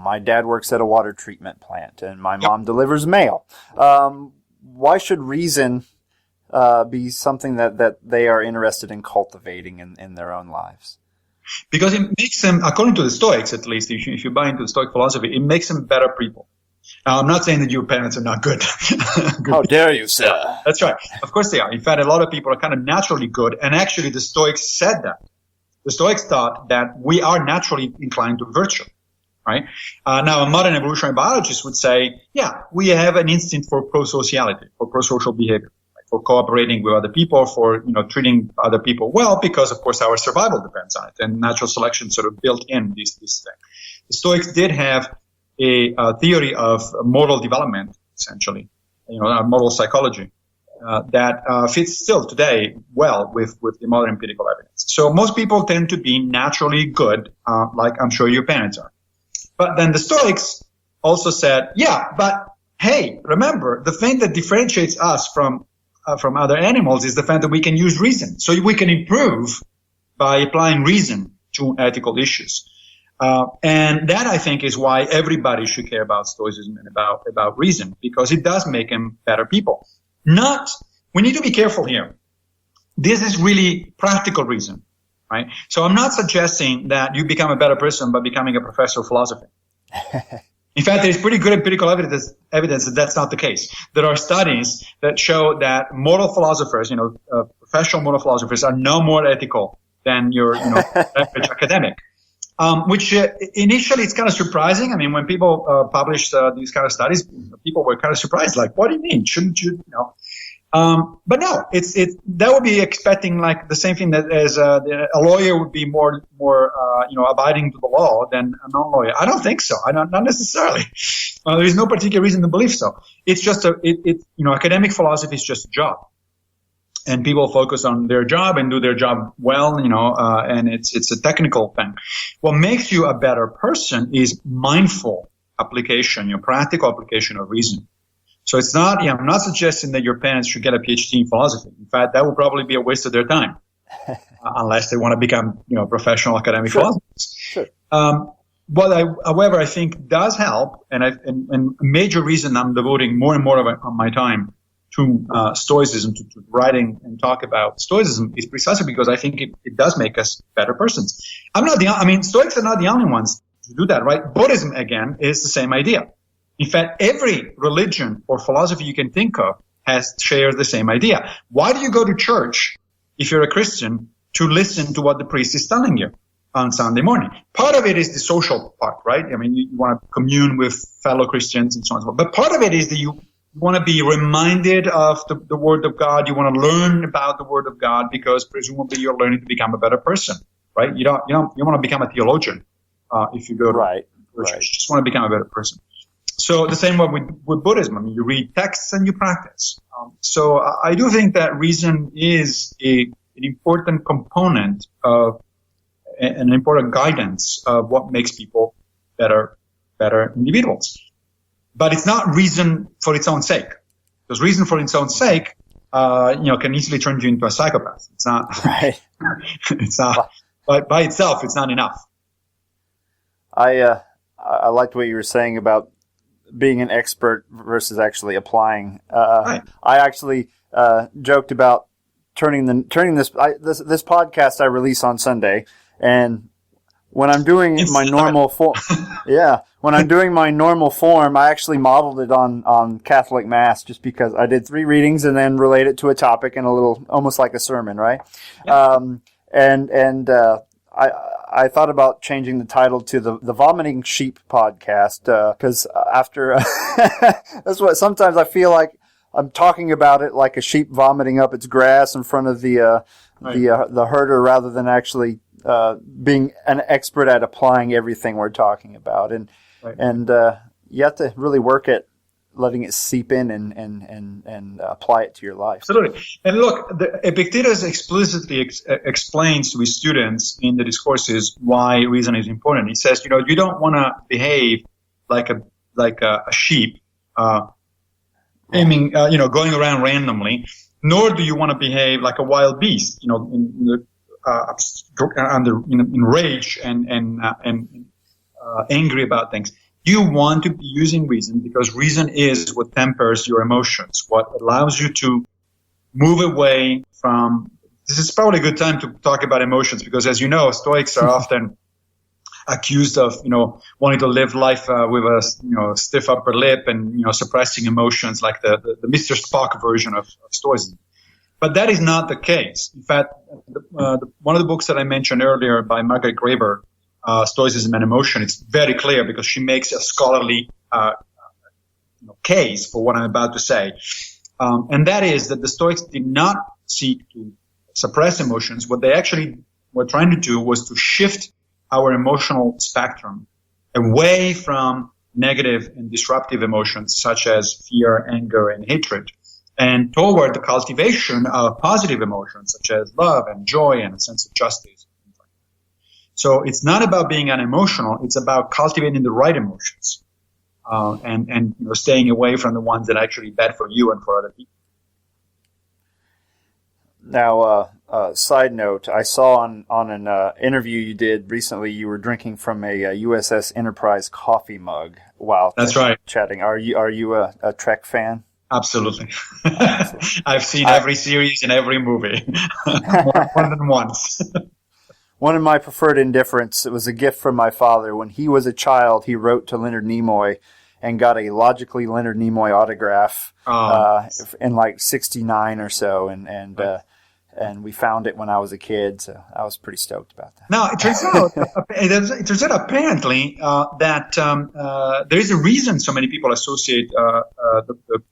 my dad works at a water treatment plant, and my mom delivers mail. Why should reason be something that they are interested in cultivating in their own lives? Because it makes them, according to the Stoics at least, if you buy into the Stoic philosophy, it makes them better people. Now, I'm not saying that your parents are not good. How dare you, sir? That's right. Of course they are. In fact, a lot of people are kind of naturally good, and actually the Stoics said that. The Stoics thought that we are naturally inclined to virtue, right? Now, a modern evolutionary biologist would say, yeah, we have an instinct for pro-sociality, for pro-social behavior, right? For cooperating with other people, for treating other people well, because of course our survival depends on it, and natural selection sort of built in this thing. The Stoics did have a theory of moral development, essentially, moral psychology, that fits still today well with the modern empirical evidence. So most people tend to be naturally good, like I'm sure your parents are. But then the Stoics also said, yeah, but hey, remember, the thing that differentiates us from other animals is the fact that we can use reason. So we can improve by applying reason to ethical issues. And that, I think, is why everybody should care about Stoicism and about reason, because it does make them better people. We need to be careful here. This is really practical reason, right? So I'm not suggesting that you become a better person by becoming a professor of philosophy. In fact, there's pretty good empirical evidence that that's not the case. There are studies that show that moral philosophers, professional moral philosophers are no more ethical than your, average academic. Which initially it's kind of surprising. I mean, when people published these kind of studies, people were kind of surprised. Like, what do you mean? Shouldn't you? But no, that would be expecting like the same thing that as a lawyer would be more abiding to the law than a non-lawyer. I don't think so. Not necessarily. There is no particular reason to believe so. It's just academic philosophy is just a job. And people focus on their job and do their job well, and it's a technical thing. What makes you a better person is mindful application, practical application of reason. So it's not, I'm not suggesting that your parents should get a PhD in philosophy. In fact, that would probably be a waste of their time, unless they want to become, professional academic philosophers. Sure. However, I think does help, and a major reason I'm devoting more and more of my time to Stoicism, to writing and talk about Stoicism, is precisely because I think it does make us better persons. Stoics are not the only ones to do that, right? Buddhism, again, is the same idea. In fact, every religion or philosophy you can think of shares the same idea. Why do you go to church if you're a Christian to listen to what the priest is telling you on Sunday morning? Part of it is the social part, right? I mean, you want to commune with fellow Christians and so on and so forth. But part of it is that you want to be reminded of the Word of God. You want to learn about the Word of God because presumably you're learning to become a better person, right? You want to become a theologian if you go to church. You just want to become a better person. So the same way with Buddhism. I mean, you read texts and you practice. So I do think that reason is an important component of an important guidance of what makes people better individuals. But it's not reason for its own sake. Because reason for its own sake, can easily turn you into a psychopath. It's not, right. It's not, by itself, it's not enough. I liked what you were saying about being an expert versus actually applying. Right. I actually joked about turning this podcast I release on Sunday, and when I'm doing my normal form, when I'm doing my normal form, I actually modeled it on Catholic Mass, just because I did 3 readings and then relate it to a topic in a little, almost like a sermon, right? Yeah. I thought about changing the title to the Vomiting Sheep podcast, because after that's what sometimes I feel like I'm talking about it like a sheep vomiting up its grass in front of the herder, rather than actually being an expert at applying everything we're talking about. And you have to really work at letting it seep in and apply it to your life. Absolutely. And look, Epictetus explicitly explains to his students in the discourses why reason is important. He says, you don't want to behave like a sheep, going around randomly, nor do you want to behave like a wild beast, in rage and angry about things. You want to be using reason, because reason is what tempers your emotions, what allows you to move away from. This is probably a good time to talk about emotions, because, as you know, Stoics are often accused of, wanting to live life with a stiff upper lip and, suppressing emotions, like the Mr. Spock version of Stoicism. But that is not the case. In fact, one of the books that I mentioned earlier by Margaret Graeber, Stoicism and Emotion, it's very clear, because she makes a scholarly case for what I'm about to say. And that is that the Stoics did not seek to suppress emotions. What they actually were trying to do was to shift our emotional spectrum away from negative and disruptive emotions such as fear, anger, and hatred, and toward the cultivation of positive emotions such as love and joy and a sense of justice. So it's not about being unemotional. It's about cultivating the right emotions, and staying away from the ones that are actually bad for you and for other people. Now, side note, I saw on an interview you did recently, you were drinking from a USS Enterprise coffee mug while chatting. Are you a Trek fan? Absolutely. I've seen every series and every movie more than once. One of my preferred indifference, it was a gift from my father. When he was a child, he wrote to Leonard Nimoy and got a logically Leonard Nimoy autograph in like 69 or so, and we found it when I was a kid, so I was pretty stoked about that. Now, it turns out apparently that there is a reason so many people associate the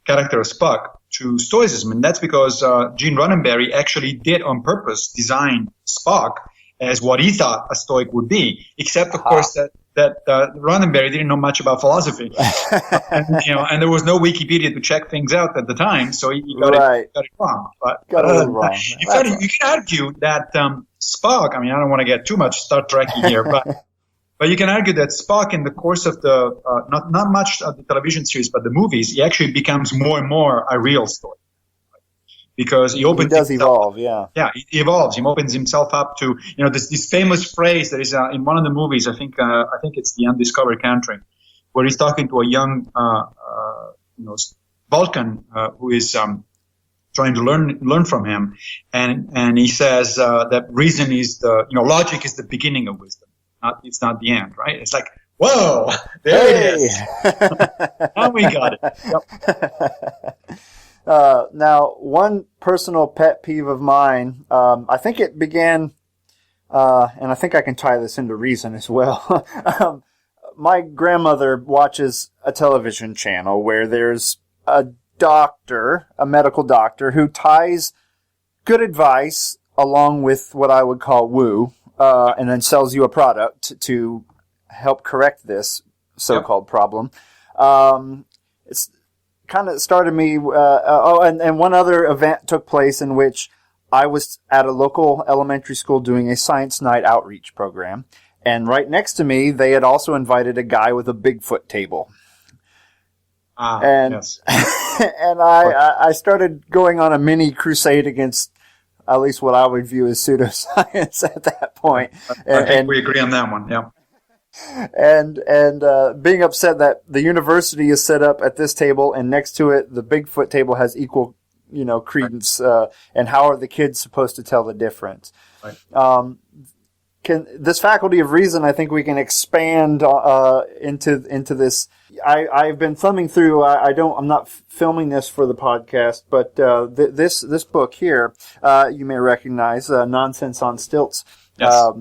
character of Spock to Stoicism, and that's because Gene Roddenberry actually did on purpose design Spock as what he thought a Stoic would be, except of course that Roddenberry didn't know much about philosophy, and there was no Wikipedia to check things out at the time, so he got it wrong. Got it wrong. In fact, you can argue that Spock. I mean, I don't want to get too much Star Trek-y here, but you can argue that Spock, in the course of the not much of the television series, but the movies, he actually becomes more and more a real Stoic. because he opens. He does himself evolve, yeah. Yeah, he evolves. He opens himself up to, this famous phrase that is in one of the movies. I think it's The Undiscovered Country, where he's talking to a young, Vulcan who is trying to learn from him, and he says that reason is logic is the beginning of wisdom. It's not the end, right? It's like, whoa, there it is. Now we got it. Yep. Now, one personal pet peeve of mine, I think it began, and I think I can tie this into reason as well. My grandmother watches a television channel where there's a medical doctor, who ties good advice along with what I would call woo, and then sells you a product to help correct this so-called problem. It's kind of started me. And one other event took place in which I was at a local elementary school doing a science night outreach program, and right next to me, they had also invited a guy with a Bigfoot table. Yes. And I started going on a mini crusade against at least what I would view as pseudoscience at that point. I think we agree on that one. Yeah. And being upset that the university is set up at this table, and next to it the Bigfoot table has equal, credence. And how are the kids supposed to tell the difference? Right. This faculty of reason, I think we can expand into this. I've been thumbing through. I'm not filming this for the podcast, but this book here, you may recognize, Nonsense on Stilts. Yes.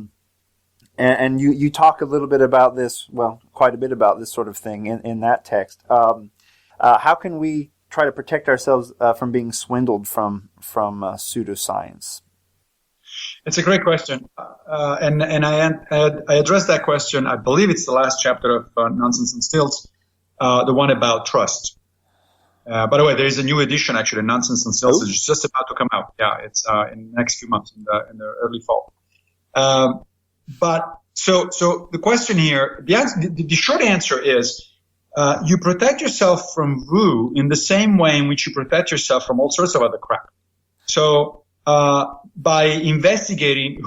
And you talk a little bit about this, well, quite a bit about this sort of thing in that text. How can we try to protect ourselves from being swindled from pseudoscience? It's a great question, and I addressed that question. I believe it's the last chapter of Nonsense and Stilts, the one about trust. By the way, there is a new edition actually, Nonsense and Stilts. It's just about to come out. Yeah, it's in the next few months, in the early fall. But so the question here, the short answer is, you protect yourself from woo in the same way in which you protect yourself from all sorts of other crap. So by investigating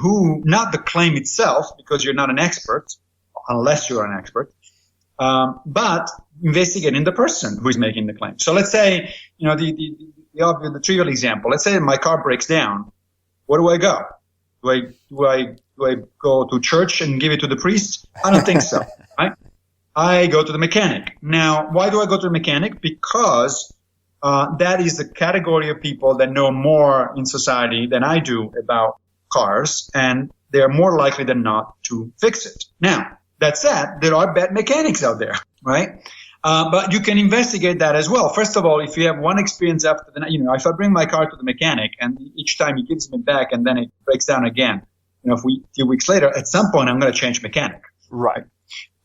not the claim itself, because you're not an expert, unless you're an expert, but investigating the person who is making the claim. So let's say, the trivial example, let's say my car breaks down. Where do I go? Do I go to church and give it to the priest? I don't think so, right? I go to the mechanic. Now, why do I go to the mechanic? Because that is the category of people that know more in society than I do about cars, and they're more likely than not to fix it. Now, that said, there are bad mechanics out there, right? But you can investigate that as well. First of all, if you have one experience after if I bring my car to the mechanic and each time he gives me back and then it breaks down again, a few weeks later, at some point I'm going to change mechanic. Right.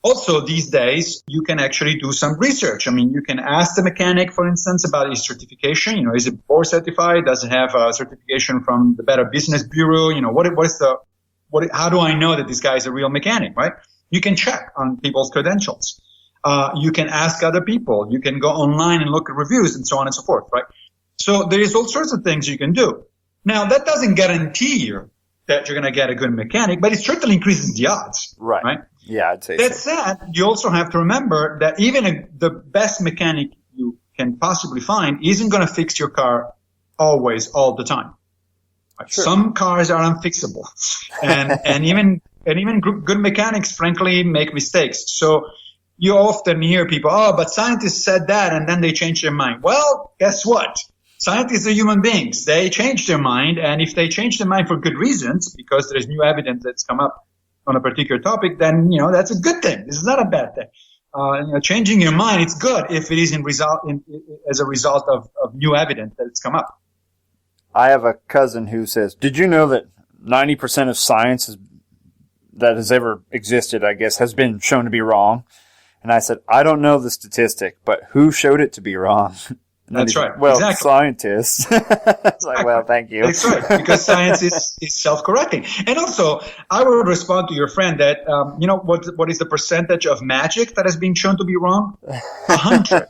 Also, these days, you can actually do some research. I mean, you can ask the mechanic, for instance, about his certification. Is it board certified? Does it have a certification from the Better Business Bureau? How do I know that this guy is a real mechanic, right? You can check on people's credentials. You can ask other people. You can go online and look at reviews and so on and so forth, right? So there is all sorts of things you can do. Now, that doesn't guarantee you that you're going to get a good mechanic, but it certainly increases the odds, right? Yeah, I'd say that said, you also have to remember that even the best mechanic you can possibly find isn't going to fix your car always, all the time. Right? Sure. Some cars are unfixable, and even good mechanics, frankly, make mistakes. So you often hear people, but scientists said that, and then they change their mind. Well, guess what? Scientists are human beings. They change their mind, and if they change their mind for good reasons, because there's new evidence that's come up on a particular topic, then, that's a good thing. This is not a bad thing. Changing your mind, it's good if it is as a result of new evidence that it's come up. I have a cousin who says, did you know that 90% of science that has ever existed, I guess, has been shown to be wrong? And I said, I don't know the statistic, but who showed it to be wrong? That's right. Well, exactly. Scientists. It's like, well, thank you. That's right, because science is self-correcting. And also, I would respond to your friend that, what is the percentage of magic that has been shown to be wrong? 100.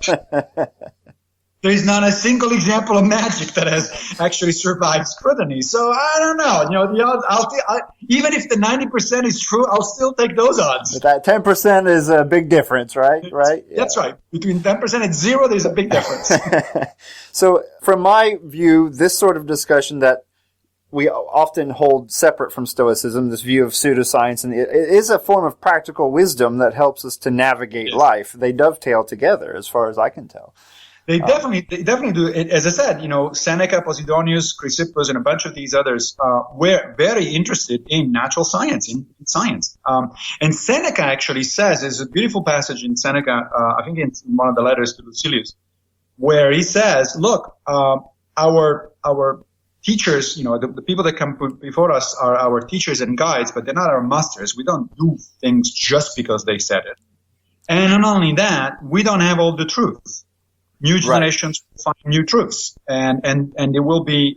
there is not a single example of magic that has actually survived scrutiny. So I don't know. The odds. Even if the 90% is true, I'll still take those odds. But that 10% is a big difference, right? Right. That's right. Between 10% and 0, there's a big difference. So, from my view, this sort of discussion that we often hold separate from Stoicism, this view of pseudoscience, and it is a form of practical wisdom that helps us to navigate life. They dovetail together, as far as I can tell. They definitely do. As I said, Seneca, Posidonius, Chrysippus, and a bunch of these others were very interested in natural science, in science. And Seneca actually says, there's a beautiful passage in Seneca, I think it's in one of the letters to Lucilius, where he says, look, our teachers, the people that come before us are our teachers and guides, but they're not our masters. We don't do things just because they said it. And not only that, we don't have all the truth. New generations will find new truths, and it will be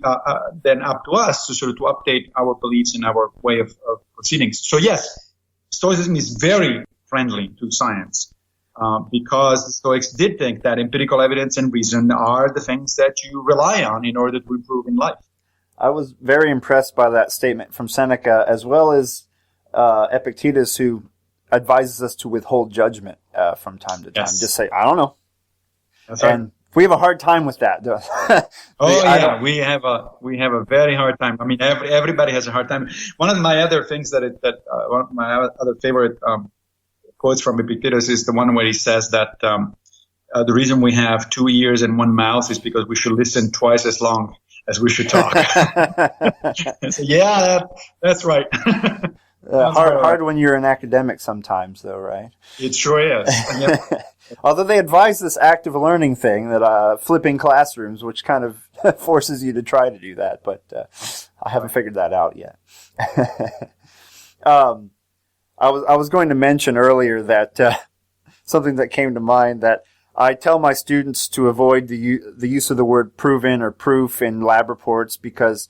then up to us to update our beliefs and our way of proceedings. So yes, Stoicism is very friendly to science because the Stoics did think that empirical evidence and reason are the things that you rely on in order to improve in life. I was very impressed by that statement from Seneca, as well as Epictetus, who advises us to withhold judgment from time to time. Yes. Just say, I don't know. That's right. And we have a hard time with that. We have a very hard time. I mean, everybody has a hard time. One of my other things one of my other favorite quotes from Epictetus is the one where he says that the reason we have 2 ears and 1 mouth is because we should listen twice as long as we should talk. So, that's right. Hard when you're an academic sometimes, though, right? It sure is. Although they advise this active learning thing, that flipping classrooms, which kind of forces you to try to do that, but I haven't figured that out yet. I was going to mention earlier that something that came to mind, that I tell my students to avoid the use of the word proven or proof in lab reports, because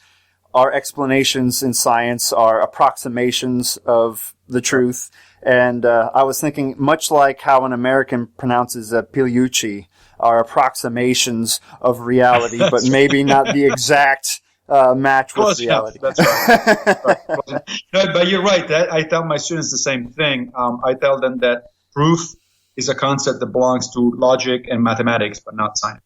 our explanations in science are approximations of the truth. And I was thinking, much like how an American pronounces Pigliucci, are approximations of reality, but maybe not the exact match with reality. That's right. No, but you're right. I tell my students the same thing. I tell them that proof is a concept that belongs to logic and mathematics, but not science.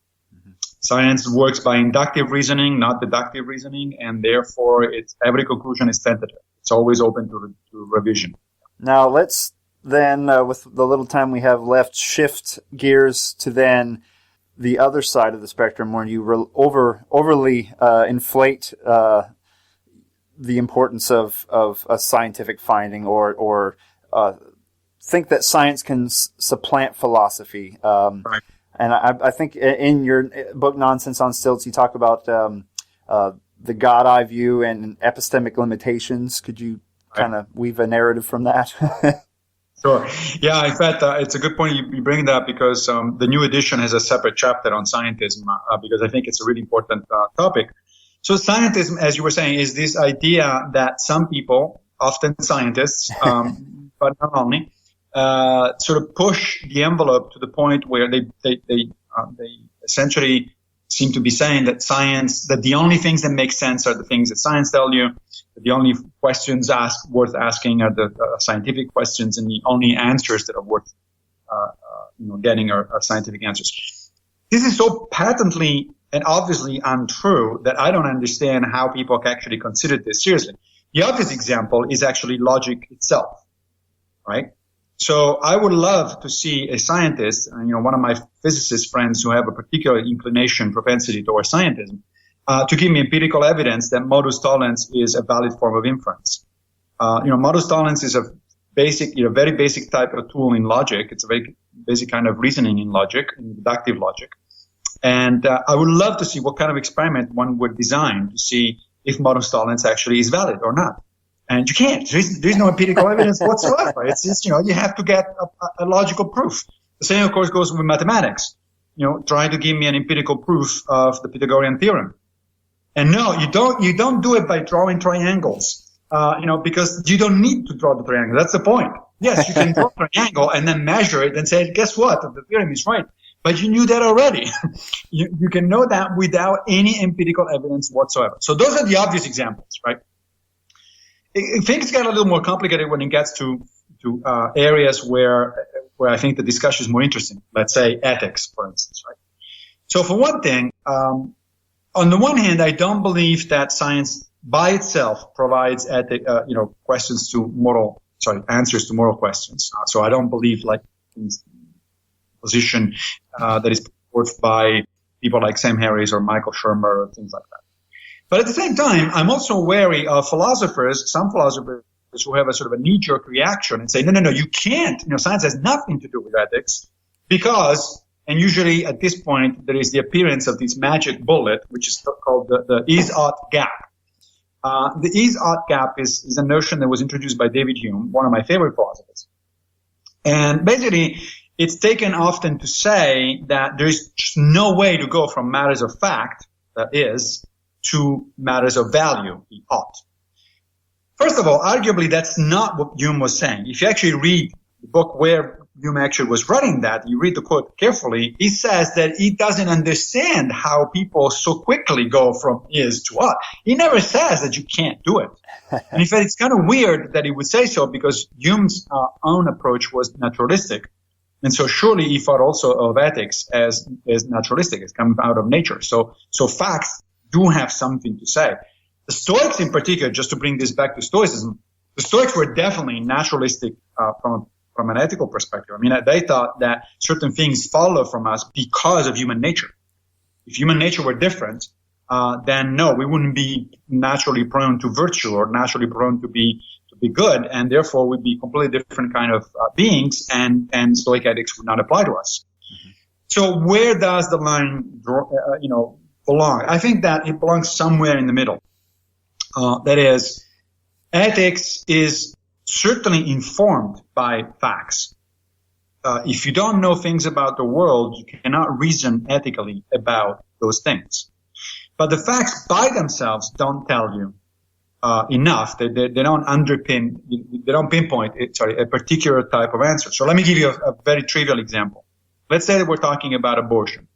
Science works by inductive reasoning, not deductive reasoning, and therefore every conclusion is tentative. It's always open to revision. Now, let's then, with the little time we have left, shift gears to then the other side of the spectrum, where you overly inflate the importance of a scientific finding, or think that science can supplant philosophy. Right. And I think in your book, Nonsense on Stilts, you talk about the God eye view and epistemic limitations. Could you kind of weave a narrative from that? Sure. Yeah, in fact, it's a good point you bring that, because the new edition has a separate chapter on scientism, because I think it's a really important topic. So scientism, as you were saying, is this idea that some people, often scientists, but not only, sort of push the envelope to the point where they essentially seem to be saying that that the only things that make sense are the things that science tell you, that the only questions worth asking are the scientific questions, and the only answers that are worth getting are scientific answers. This is so patently and obviously untrue that I don't understand how people can actually consider this seriously. The obvious example is actually logic itself, right? So I would love to see a scientist, one of my physicist friends who have a particular propensity towards scientism, to give me empirical evidence that modus tollens is a valid form of inference. Modus tollens is a very basic type of tool in logic. It's a very basic kind of reasoning in logic, in deductive logic. And I would love to see what kind of experiment one would design to see if modus tollens actually is valid or not. And you can't. There's no empirical evidence whatsoever. It's just, you have to get a logical proof. The same, of course, goes with mathematics. Trying to give me an empirical proof of the Pythagorean theorem. And no, you don't do it by drawing triangles. Because you don't need to draw the triangle. That's the point. Yes, you can draw a triangle and then measure it and say, guess what? The theorem is right. but you knew that already. You can know that without any empirical evidence whatsoever. So those are the obvious examples, right? Things get a little more complicated when it gets to areas where I think the discussion is more interesting. Let's say ethics, for instance, right? So for one thing, on the one hand, I don't believe that science by itself provides answers to moral questions. So I don't believe like position that is put forth by people like Sam Harris or Michael Shermer or things like that. But at the same time, I'm also wary of some philosophers who have a sort of a knee-jerk reaction and say, no, you can't. Science has nothing to do with ethics because, and usually at this point, there is the appearance of this magic bullet, which is called the is-ought gap. The is-ought gap is a notion that was introduced by David Hume, one of my favorite philosophers. And basically, it's taken often to say that there is just no way to go from matters of fact, that is, to matters of value, the ought. First of all, arguably, that's not what Hume was saying. If you actually read the book where Hume actually was writing that, you read the quote carefully, he says that he doesn't understand how people so quickly go from is to ought. He never says that you can't do it. And in fact, it's kind of weird that he would say so because Hume's own approach was naturalistic. And so surely he thought also of ethics as naturalistic, as coming out of nature. So facts do have something to say. The Stoics in particular, just to bring this back to Stoicism, the Stoics were definitely naturalistic from an ethical perspective. I mean, they thought that certain things follow from us because of human nature. If human nature were different, then no, we wouldn't be naturally prone to virtue or naturally prone to be good, and therefore we'd be completely different kind of beings, and Stoic ethics would not apply to us. Mm-hmm. So where does the line belong? I think that it belongs somewhere in the middle. That is, ethics is certainly informed by facts. If you don't know things about the world, you cannot reason ethically about those things. But the facts by themselves don't tell you enough. They don't underpin, they don't pinpoint a particular type of answer. So let me give you a very trivial example. Let's say that we're talking about abortion,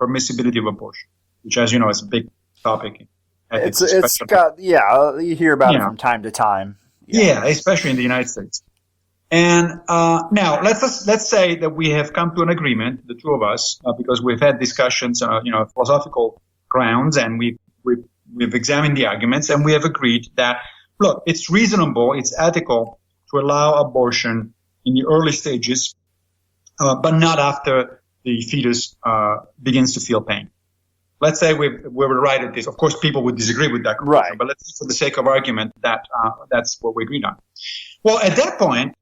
permissibility of abortion, which, as you know, is a big topic. You hear about it from time to time. Yeah, especially in the United States. And now let's say that we have come to an agreement, the two of us, because we've had discussions, philosophical grounds, and we've examined the arguments, and we have agreed that, look, it's reasonable, it's ethical to allow abortion in the early stages, but not after the fetus begins to feel pain. Let's say we were right at this. Of course, people would disagree with that conclusion, right? But let's say, for the sake of argument, that that's what we agreed on. Well, at that point,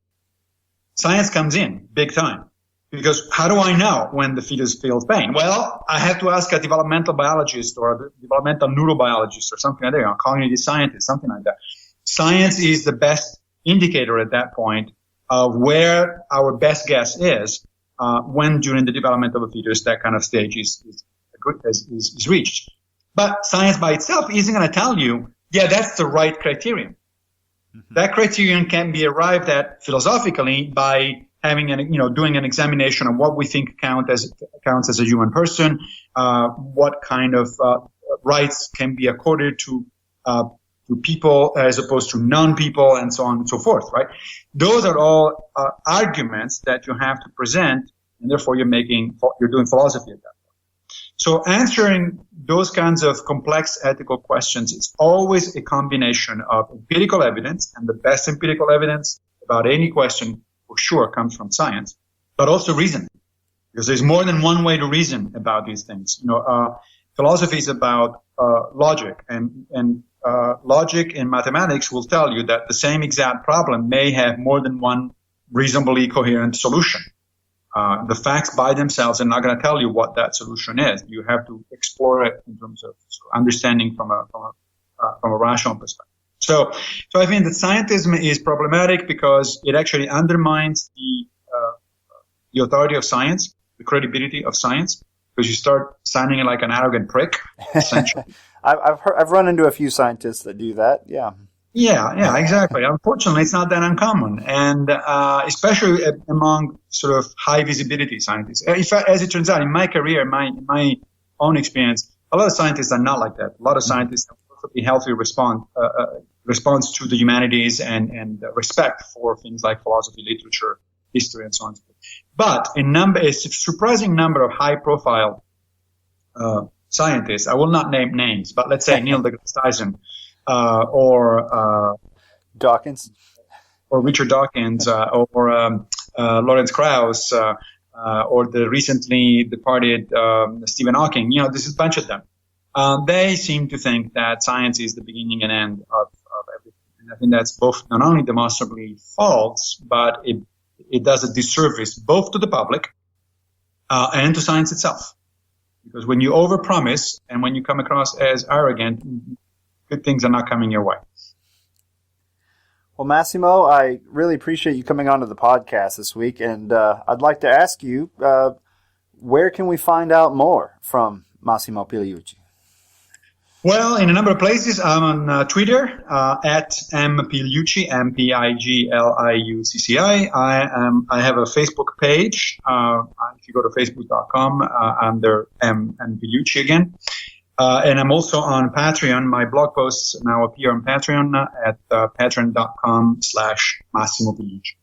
science comes in big time, because how do I know when the fetus feels pain? Well, I have to ask a developmental biologist or a developmental neurobiologist or something like that, a cognitive scientist, something like that. Science is the best indicator at that point of where our best guess is when during the development of a fetus that kind of stage is reached. But science by itself isn't going to tell you, yeah, that's the right criterion. Mm-hmm. That criterion can be arrived at philosophically by having doing an examination of what we think counts as a human person, what kind of rights can be accorded to people as opposed to non-people, and so on and so forth, right? Those are all arguments that you have to present, and therefore you're doing philosophy at that. So answering those kinds of complex ethical questions is always a combination of empirical evidence, and the best empirical evidence about any question for sure comes from science, but also reason, because there's more than one way to reason about these things. Philosophy is about logic, and logic in mathematics will tell you that the same exact problem may have more than one reasonably coherent solution. The facts by themselves are not going to tell you what that solution is. You have to explore it in terms of understanding from a rational perspective. So I think that scientism is problematic because it actually undermines the authority of science, the credibility of science, because you start sounding like an arrogant prick, essentially. I've run into a few scientists that do that. Yeah. Yeah, exactly. Unfortunately, it's not that uncommon, and especially among sort of high visibility scientists. As it turns out, in my career, my own experience, a lot of scientists are not like that. A lot of scientists have perfectly healthy response to the humanities and respect for things like philosophy, literature, history, and so on. But a surprising number of high-profile scientists, I will not name names, but let's say Neil deGrasse Tyson, or Dawkins, or Richard Dawkins, or Lawrence Krauss, or the recently departed Stephen Hawking. This is a bunch of them. They seem to think that science is the beginning and end of everything. And I think that's both not only demonstrably false, but it does a disservice both to the public and to science itself. Because when you overpromise and when you come across as arrogant, good things are not coming your way. Well, Massimo, I really appreciate you coming onto the podcast this week, and I'd like to ask you, where can we find out more from Massimo Pigliucci? Well, in a number of places. I'm on Twitter at mpigliucci, mpigliucci. I have a Facebook page. If you go to facebook.com under mpigliucci again. And I'm also on Patreon. My blog posts now appear on Patreon at patreon.com/Massimo Pigliucci.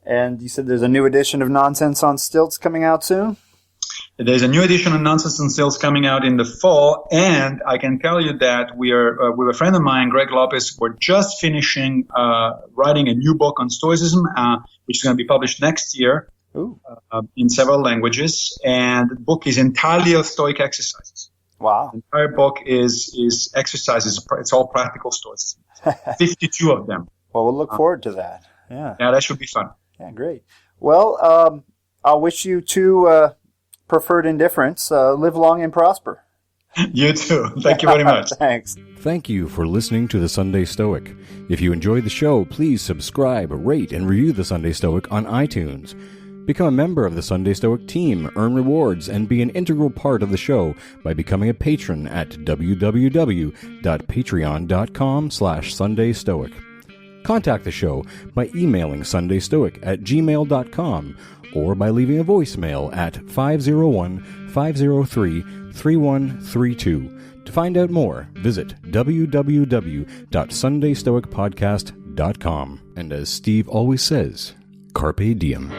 And you said there's a new edition of Nonsense on Stilts coming out soon? There's a new edition of Nonsense on Stilts coming out in the fall, and I can tell you that we are, with a friend of mine, Greg Lopez, we're just finishing writing a new book on Stoicism, which is going to be published next year in several languages, and the book is entirely of Stoic exercises. Wow. The entire book is exercises. It's all practical Stoicism. 52 of them. Well, we'll look forward to that. Yeah, that should be fun. Yeah, great. Well, I'll wish you two preferred indifference. Live long and prosper. You too. Thank you very much. Thanks. Thank you for listening to The Sunday Stoic. If you enjoyed the show, please subscribe, rate, and review The Sunday Stoic on iTunes. Become a member of the Sunday Stoic team, earn rewards, and be an integral part of the show by becoming a patron at www.patreon.com/SundayStoic. Contact the show by emailing sundaystoic@gmail.com or by leaving a voicemail at 501-503-3132. To find out more, visit www.sundaystoicpodcast.com. And as Steve always says, Carpe Diem.